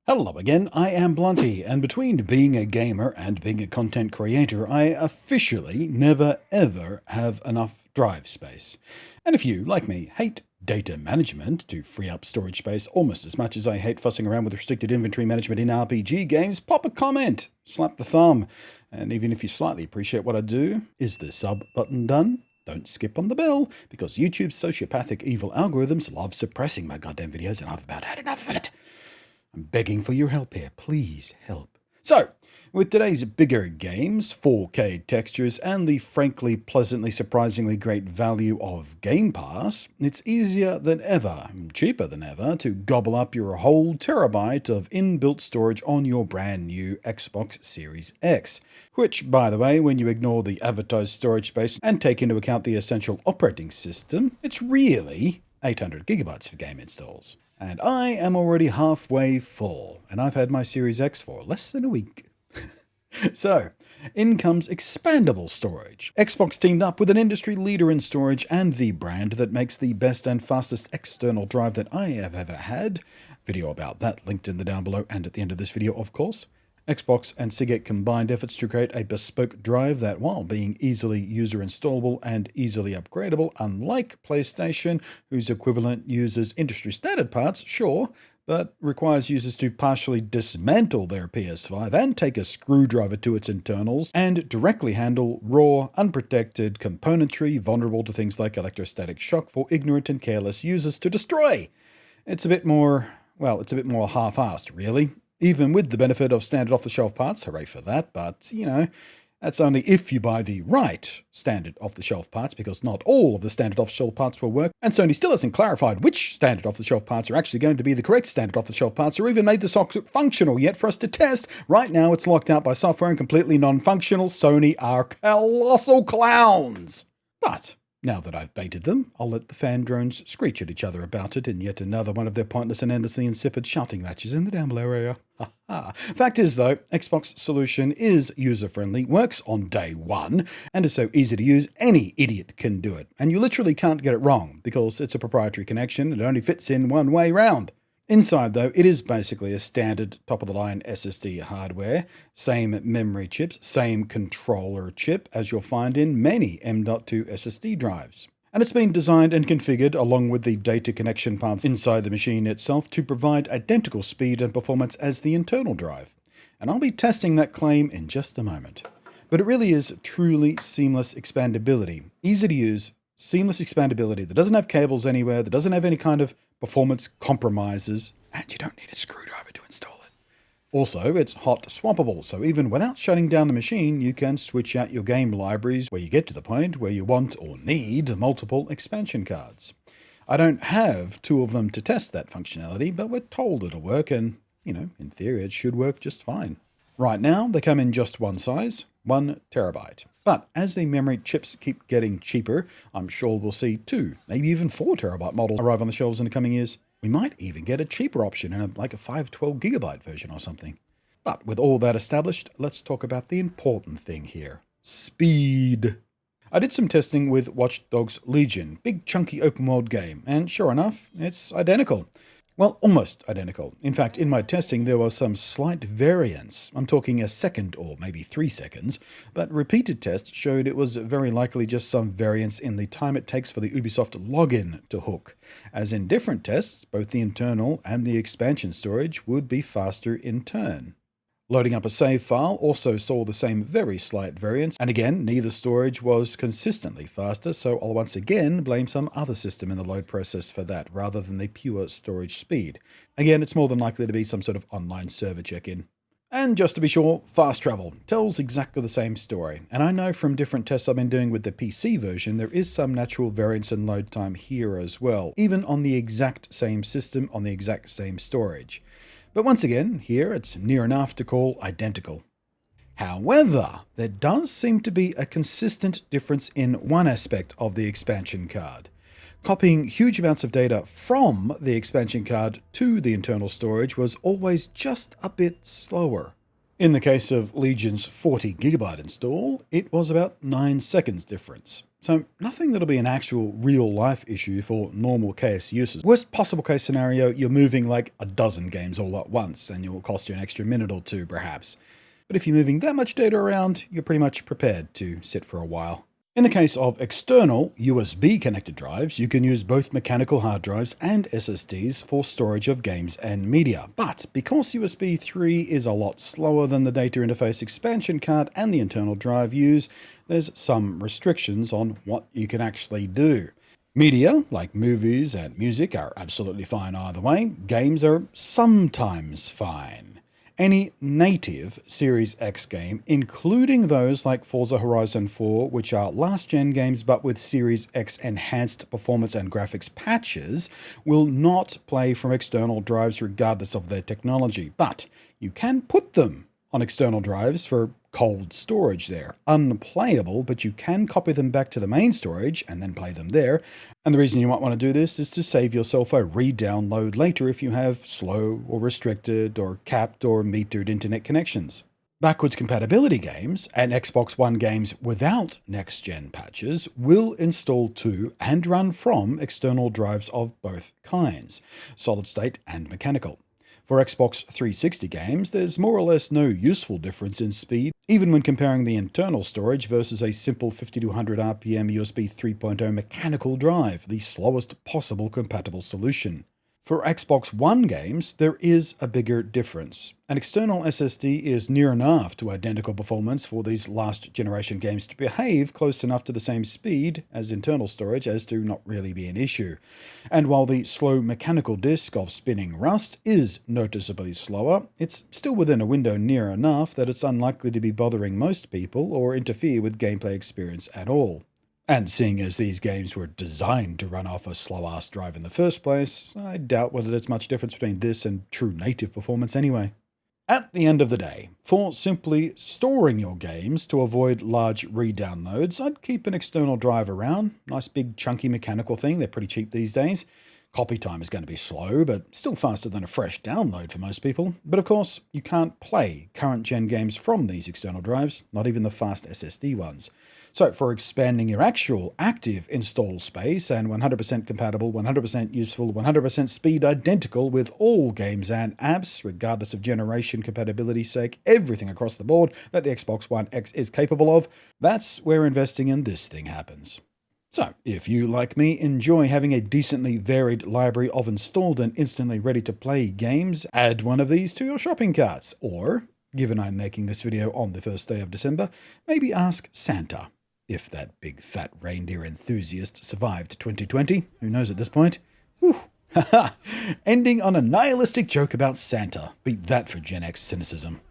Hello again, I am Blunty, and between being a gamer and being a content creator, I officially never ever have enough drive space. And if you, like me, hate data management to free up storage space almost as much as I hate fussing around with restricted inventory management in RPG games, pop a comment, slap the thumb, and even if you slightly appreciate what I do, is the sub button done? Don't skip on the bell, because YouTube's sociopathic evil algorithms love suppressing my goddamn videos and I've about had enough of it. I'm begging for your help here. Please help. So, with today's bigger games, 4K textures, and the frankly pleasantly surprisingly great value of Game Pass, it's easier than ever, cheaper than ever, to gobble up your whole terabyte of inbuilt storage on your brand new Xbox Series X. Which, by the way, when you ignore the advertised storage space and take into account the essential operating system, it's really 800 gigabytes for game installs. And I am already halfway full, and I've had my Series X for less than a week. So, in comes expandable storage. Xbox teamed up with an industry leader in storage and the brand that makes the best and fastest external drive that I have ever had. Video about that linked in the down below and at the end of this video, of course. Xbox and Seagate combined efforts to create a bespoke drive that, while being easily user installable and easily upgradable, unlike PlayStation, whose equivalent uses industry standard parts, sure, but requires users to partially dismantle their PS5 and take a screwdriver to its internals and directly handle raw, unprotected componentry vulnerable to things like electrostatic shock for ignorant and careless users to destroy. It's a bit more half-assed, really. Even with the benefit of standard off-the-shelf parts, hooray for that, but, that's only if you buy the right standard off-the-shelf parts, because not all of the standard off-the-shelf parts will work, and Sony still hasn't clarified which standard off-the-shelf parts are actually going to be the correct standard off-the-shelf parts, or even made the socket functional yet for us to test. Right now, it's locked out by software and completely non-functional. Sony are colossal clowns! But now that I've baited them, I'll let the fan drones screech at each other about it in yet another one of their pointless and endlessly insipid shouting matches in the down below area. Fact is though, Xbox solution is user-friendly, works on day one, and is so easy to use any idiot can do it. And you literally can't get it wrong, because it's a proprietary connection and it only fits in one way round. Inside though, it is basically a standard top-of-the-line SSD hardware, same memory chips, same controller chip as you'll find in many M.2 SSD drives. And it's been designed and configured along with the data connection parts inside the machine itself to provide identical speed and performance as the internal drive. And I'll be testing that claim in just a moment. But it really is truly seamless expandability. Easy to use, seamless expandability that doesn't have cables anywhere, that doesn't have any kind of performance compromises, and you don't need a screwdriver to install it. Also, it's hot swappable, so even without shutting down the machine, you can switch out your game libraries where you get to the point where you want or need multiple expansion cards. I don't have two of them to test that functionality, but we're told it'll work, and, in theory it should work just fine. Right now, they come in just one size, 1 terabyte. But as the memory chips keep getting cheaper, I'm sure we'll see 2, maybe even 4 terabyte models arrive on the shelves in the coming years. We might even get a cheaper option in a 512 gigabyte version or something. But with all that established, let's talk about the important thing here. Speed. I did some testing with Watch Dogs Legion, big chunky open world game, and sure enough, it's identical. Well, almost identical. In fact, in my testing, there was some slight variance. I'm talking a second or maybe 3 seconds, but repeated tests showed it was very likely just some variance in the time it takes for the Ubisoft login to hook. As in different tests, both the internal and the expansion storage would be faster in turn. Loading up a save file also saw the same very slight variance, and again, neither storage was consistently faster, so I'll once again blame some other system in the load process for that, rather than the pure storage speed. Again, it's more than likely to be some sort of online server check-in. And just to be sure, fast travel tells exactly the same story, and I know from different tests I've been doing with the PC version, there is some natural variance in load time here as well, even on the exact same system, on the exact same storage. But once again, here it's near enough to call identical. However, there does seem to be a consistent difference in one aspect of the expansion card. Copying huge amounts of data from the expansion card to the internal storage was always just a bit slower. In the case of Legion's 40GB install, it was about 9 seconds difference. So nothing that'll be an actual real-life issue for normal KS users. Worst possible case scenario, you're moving like a dozen games all at once, and it will cost you an extra minute or two perhaps. But if you're moving that much data around, you're pretty much prepared to sit for a while. In the case of external USB-connected drives, you can use both mechanical hard drives and SSDs for storage of games and media. But because USB 3 is a lot slower than the data interface expansion card and the internal drive use, there's some restrictions on what you can actually do. Media, like movies and music, are absolutely fine either way. Games are sometimes fine. Any native Series X game, including those like Forza Horizon 4, which are last-gen games but with Series X enhanced performance and graphics patches, will not play from external drives regardless of their technology. But you can put them on external drives for cold storage there. Unplayable, but you can copy them back to the main storage and then play them there. And the reason you might want to do this is to save yourself a re-download later if you have slow or restricted or capped or metered internet connections. Backwards compatibility games and Xbox One games without next-gen patches will install to and run from external drives of both kinds, solid-state and mechanical. For Xbox 360 games, there's more or less no useful difference in speed, even when comparing the internal storage versus a simple 5200 RPM USB 3.0 mechanical drive, the slowest possible compatible solution. For Xbox One games, there is a bigger difference. An external SSD is near enough to identical performance for these last generation games to behave close enough to the same speed as internal storage as to not really be an issue. And while the slow mechanical disk of spinning Rust is noticeably slower, it's still within a window near enough that it's unlikely to be bothering most people or interfere with gameplay experience at all. And seeing as these games were designed to run off a slow-ass drive in the first place, I doubt whether there's much difference between this and true native performance anyway. At the end of the day, for simply storing your games to avoid large re-downloads, I'd keep an external drive around. Nice big chunky mechanical thing, they're pretty cheap these days. Copy time is going to be slow, but still faster than a fresh download for most people. But of course, you can't play current-gen games from these external drives, not even the fast SSD ones. So for expanding your actual active install space and 100% compatible, 100% useful, 100% speed identical with all games and apps, regardless of generation compatibility's sake, everything across the board that the Xbox One X is capable of, that's where investing in this thing happens. So, if you, like me, enjoy having a decently varied library of installed and instantly ready-to-play games, add one of these to your shopping carts. Or, given I'm making this video on the first day of December, maybe ask Santa. If that big fat reindeer enthusiast survived 2020, who knows at this point? Whew. Ending on a nihilistic joke about Santa. Beat that for Gen X cynicism.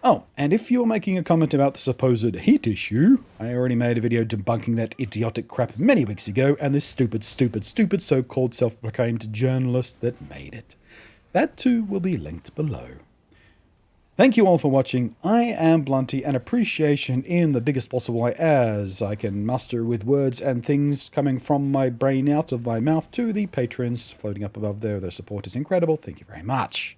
Oh, and if you're making a comment about the supposed heat issue, I already made a video debunking that idiotic crap many weeks ago and this stupid so-called self-proclaimed journalist that made it. That too will be linked below. Thank you all for watching. I am Blunty, and appreciation in the biggest possible way as I can muster with words and things coming from my brain out of my mouth to the patrons floating up above there. Their support is incredible. Thank you very much.